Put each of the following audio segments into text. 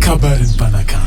Kabaron'Ny Mpanakanto.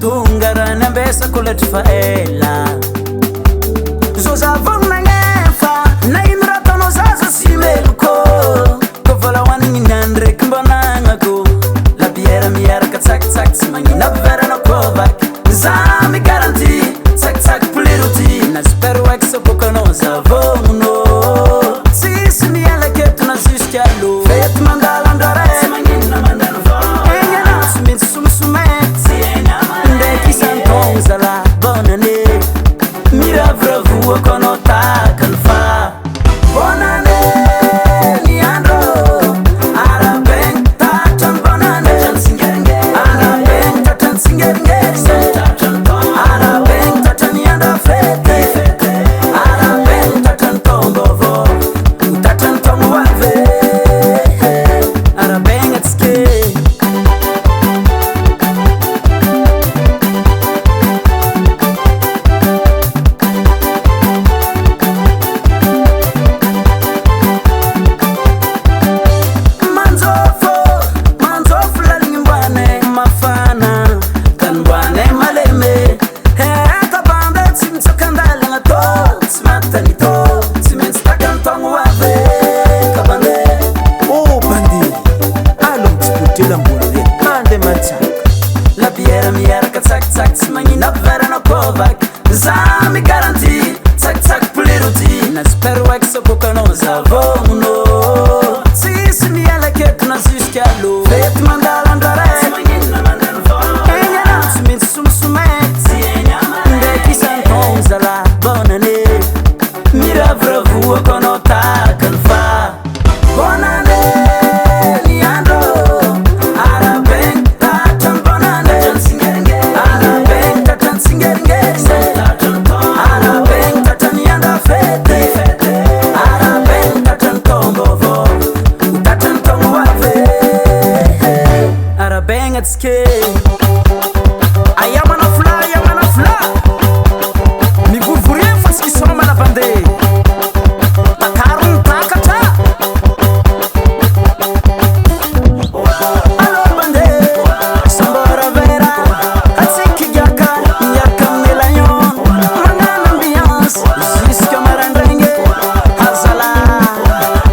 tungarana ambesa kuletfaela zozavonnanefa na imratano zaza simeluko kovala waninginandrek mbonangako la biera miaraka tsak-tsak tsy magnina verana kovak zami garanti tsak-tsak pliruti na spero ak sobokanao zavogno tsisy mialaketona jusqu'à l'eau fety mandalandrare tsy magnina mandano vo egnana tsy maintsy somosomet ndraiky isanton zala bonane miravravua kono takany fa bonane ni andro arabeng tatran bonane arabeng tatran tsingeringeri arabeng tatran yanda fete arabeng tatran tombovo tatran tomoave arabeng atske manzofo lalingimbwane mafana kanbwane maleme etabande tsy mitsokandalagna to tsy matany to tsy maintsy takantogno ave kabande Oh bandi, alo mitsipotrelambola ande matsaka. la biera miaraka tsak-tsak tsy magnina verana kovak zami garanti tsak-tsak pliruti na spero ak sobokanao zavogno tsisy mialaketona jusqu'à l'eau fety mandalandrare egnana tsy maintsy somosomet ndraiky isanton zala bonane miravravua kono takany fa bonane ni andro arabeng tatran bonane arabeng tatran tsingeringeri arabeng tatran yanda fete arabeng tatran tombovo tatran tomoave arabeng atske Ayamana fla mivovoria fa tsy kisomana bande takarony takatra alo bande sambora vera atsiky giaka miaraka amin'ny layon magnano ambiance jusqu'à marandraigny azala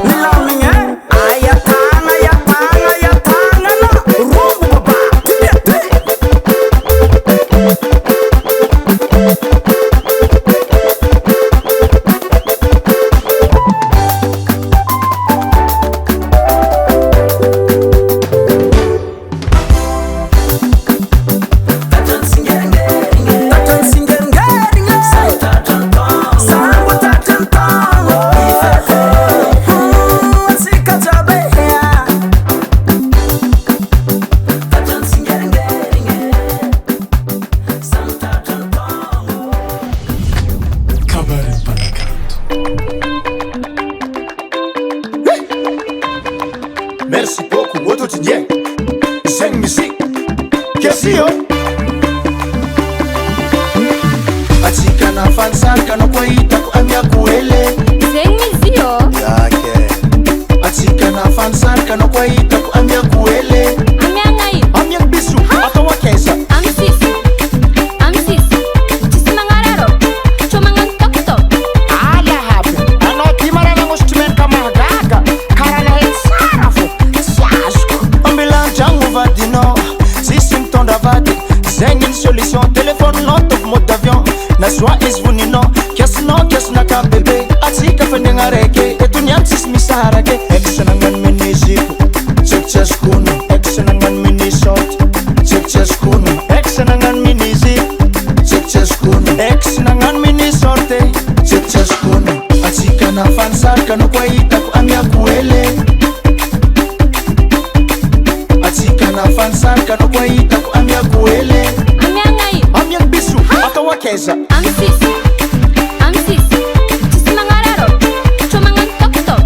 milamigny ayatagnana rombo baba tatran tsingeringeri sambo tatran tongo atsika jabea tatran tsingeringeri sam tatran tongo Kabaron'Ny Mpanakanto. Merci beaucoup, au quotidien. C'est une musique. Qu'est-ce que Atika na fansaka na kwa itako amya kuele Zegny izy io yake Atika na fansaka na kwa itako amya kuele amiagna io amya bisu atawa kesa amy sisy tsisy magnararo tsô magnano toktok ala hapi anao ty marana ngositrimena mahagaga karana hetsara fo tsy azoko ambilantragno vadinao sisy mitondra vady zegny ny solution téléphone-nao toko mode d'avion na soa izy voninao kiasinaka bebe atsika fanegna raiky eto niany tsisy misarake exanagnano meniziko tsekitsyaskono exanagnano minisot tsekitsyaskono exanagnano miniziko tsekitsyaskono exanagnano minisorte tsekitsyaskono atsika na fansaraka no kwa itako amiako ele atsika na fansaraka no kwa itako amiako ele amiagna io amiako biso atao akeza amy sisy tsisy magnararo tsô magnano toktok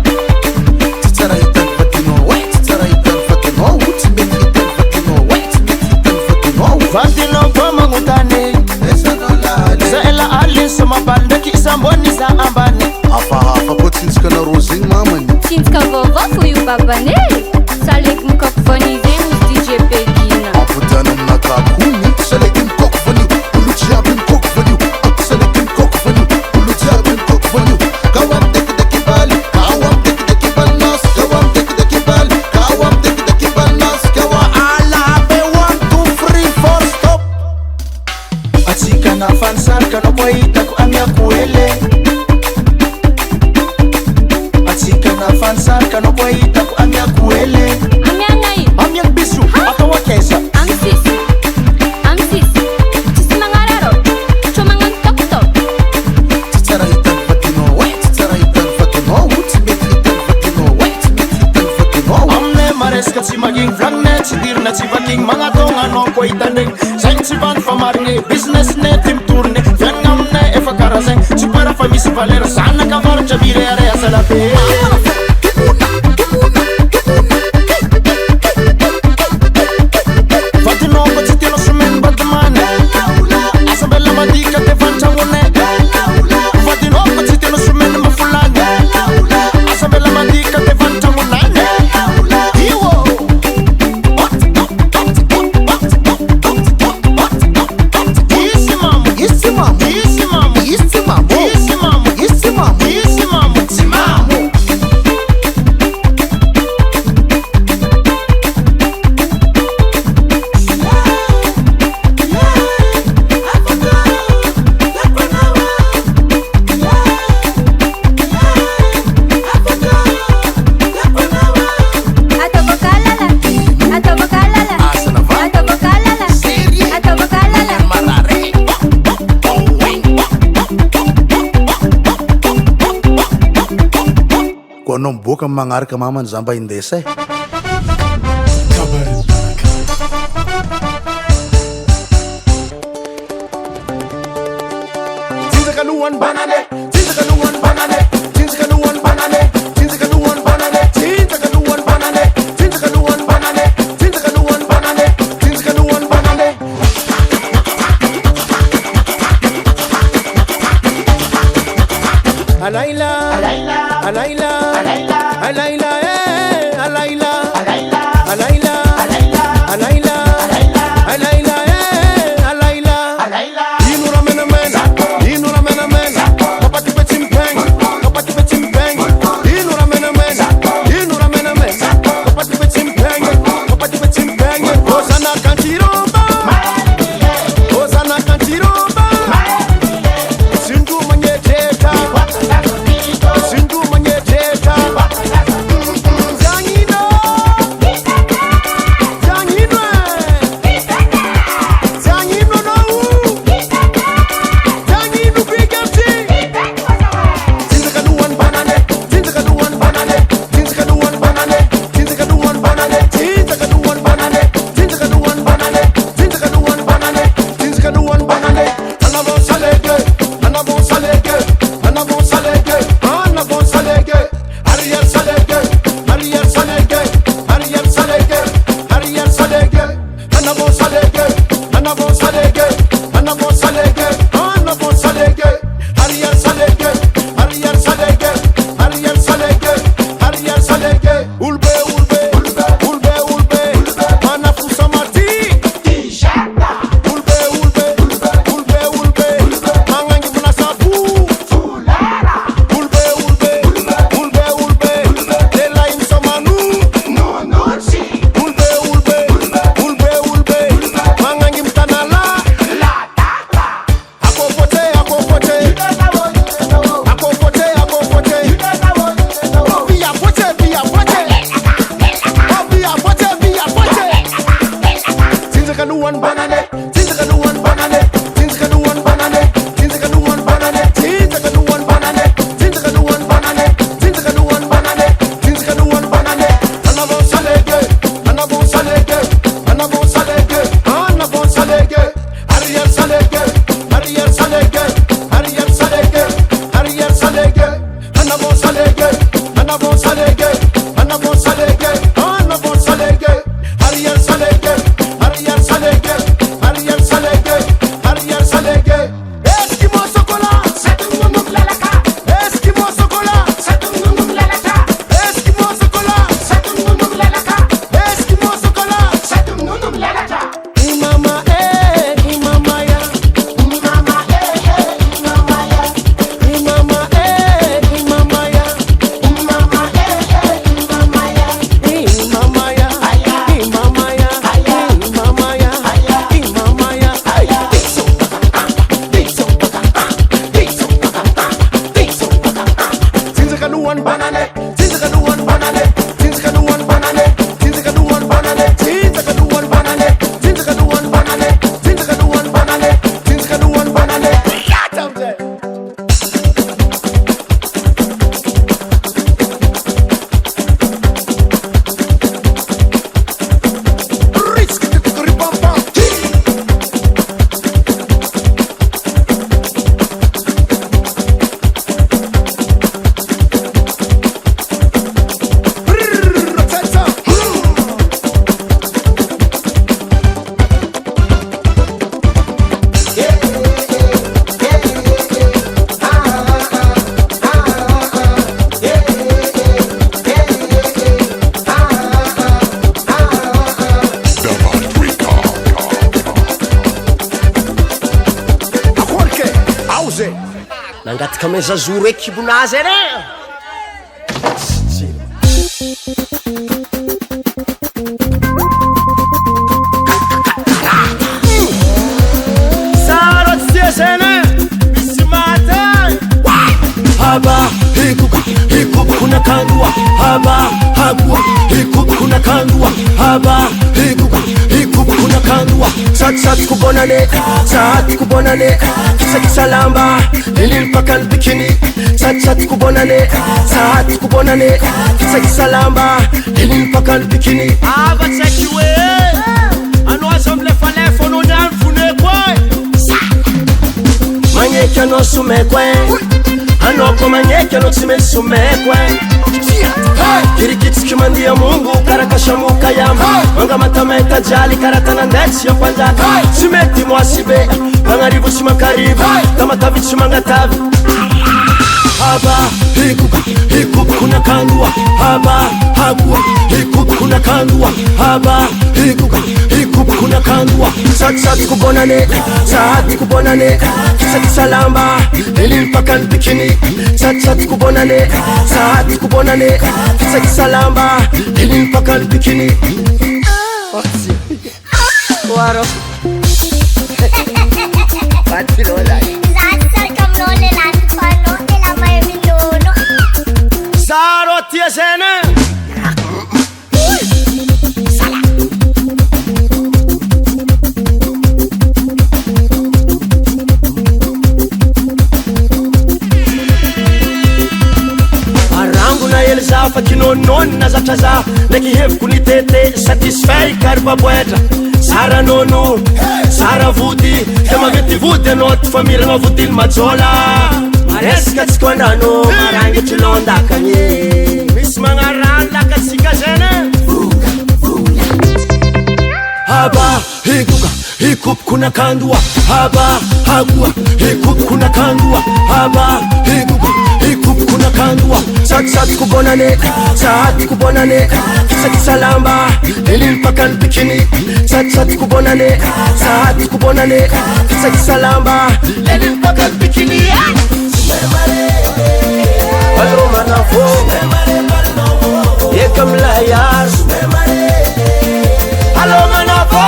tsy tsara hitany vadinao tsy tsara hitany vadinao tsy mety hitany vadinao tsy mety hitany vadinao vadinao koa magnotany za ela aliny somabaly ndraiky isambony za ambany hafahafa koa tsintsika narô zegny mamany tsintsika vaovao fo io babane saleky mikoko vanizegny DJ Pegina ampodiana aminakakomy saleky mikoko nafanisarika anao koa hitako amiako ele atsika nafanisarika anao koa hitako amiako ele Amianga io. amiako biso atao akaiza Amsis. Tsisy magnararo. Tsao magnano toktok. Tsy tsara hitany vadinao oe tsy tsara hitany vadinao tsy mety hitany vadinao oe tsy mety hitany vadinao aminay maresaka tsy magigny vlanina tsy dirina tsy vakigny magnatogna anao koa hitandregny zegny tsy vandy fa marigny business ne ty mitoriny fiagnana aminay efa karaha zegny tsy para fa misy valeur zanaka avaratra mireare asalabe vadinao koa tsy tianao someny badimany asabela madika te vantragnonay vadinao koa tsy tianao someny mafolany asabela madika te vantragnonany iwo isi mamo Isi mamo isi mamo Isi mamo isi mamo Isi mamo isi mamo Isi mamo Asana va marare Ko anao miboaka magnaraka mamany za mba indesa e Tinzakaluan banane Tinzakaluan banane Tinzakaluan banane Tinzakaluan banane Tinzakaluan banane Tinzakaluan banane Tinzakaluan banane Tinzakaluan banane Alayla Alayla Alayla eh Alayla Alayla Alayla Alayla eh Alayla Inura mena mena Kapati petim peng Kapati petim peng Inura mena mena Kapati petim peng Osana kantiroba Osana kantiroba Sindu manyeteka Sindu manyeteka Zangino Zangino Zangino no Zangino bigati Tinzakaluan banane Tinzakaluan banane Tinzakaluan banane Tinzakaluan banane Tinzakaluan banane Tinzakaluan banane Tinzakaluan banane Tinzakaluan banane Anavon salege Anavon salege Anavon salege Anavon salege Ariel salege Ariel salege Ariel salege Ariel salege Anavon salege Anavon salege Anavon salege Anavon salege Ariel salege Ariel salege Ariel salege Ariel salege Ulbe Manafusa mati Ulbe Mangangi muna sabu Ulbe Lela insomanu Ulbe Mangangi mtanala Akopote Via pote Tinzakaluan banane Tinzakaluan banane Tinzakaluan banane Tinzakaluan banane Tinzakaluan banane Tinzakaluan banane Tinzakaluan banane Tinzakaluan banane Anavon salege Anavon salege Anavon salege Anavon salege Ariel salege Ariel salege Ariel salege Ariel salege Anavon salege Anavon salege Anavon salege Anavon salege Ariel salege Ariel salege Ariel salege Ariel salege Eskimo sokola Satungunuk lalaka Eskimo sokola Satungunuk lalaka Eskimo sokola Satungunuk lalaka Eskimo sokola Satungunuk lalaka Imama ya Imama zay nangatika ame zazoro hoe kibonazy ere saro tsy tia zene misy mata haba hikuka hikukuna kandua haba hagua hikukuna kandua haba hikuka hikukuna kandua sat kubonane sat kubonane kisa lamba ilin pakan bikini sat kubonane sat kubonane kisa lamba ilin pakan bikini ava tsekiwe ano assemble fale fono nyan fune kwa manyeke no sume kwa ano ko manyeke no tsime sume kwa kirikitsi kimandia Mungu karakashamuka yamba manga matameta jali karatana ndetsi ya panjaka simeti mwasibe mangaribu simakaribu tamatavi simangatavi haba hikukuna kandua haba hagua hikukuna kandua haba hikukuna kandua sat kubonane sat kubonane kisa lamba ilin pakan bikini sat kubonane sat kubonane kisa lamba ilin pakan bikini waro patirola Saro tia sene Arangu na elzafa kinononi na zatraza Neki hevu kunitete satisfait karibabwetra Sara nono, sara vudi Tema veti vudi anot famira nga vudil majola Maresika tsy kondano marangy trilondakanye misy magnarandaka tsika zene haba hikuka hikukuna kandua haba hagua hikukuna kandua haba hikuka hikukuna kandua sat kubonane sat kubonane kisa lamba ilin pakan bikini sat kubonane sat kubonane kisa lamba ilin pakan bikini Hello manafo Yekam layas Hello manafo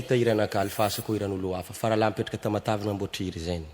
Vita iranaka alfasa ko iran'olo hafa fara laha mipetraka tamatavina amboatriry zany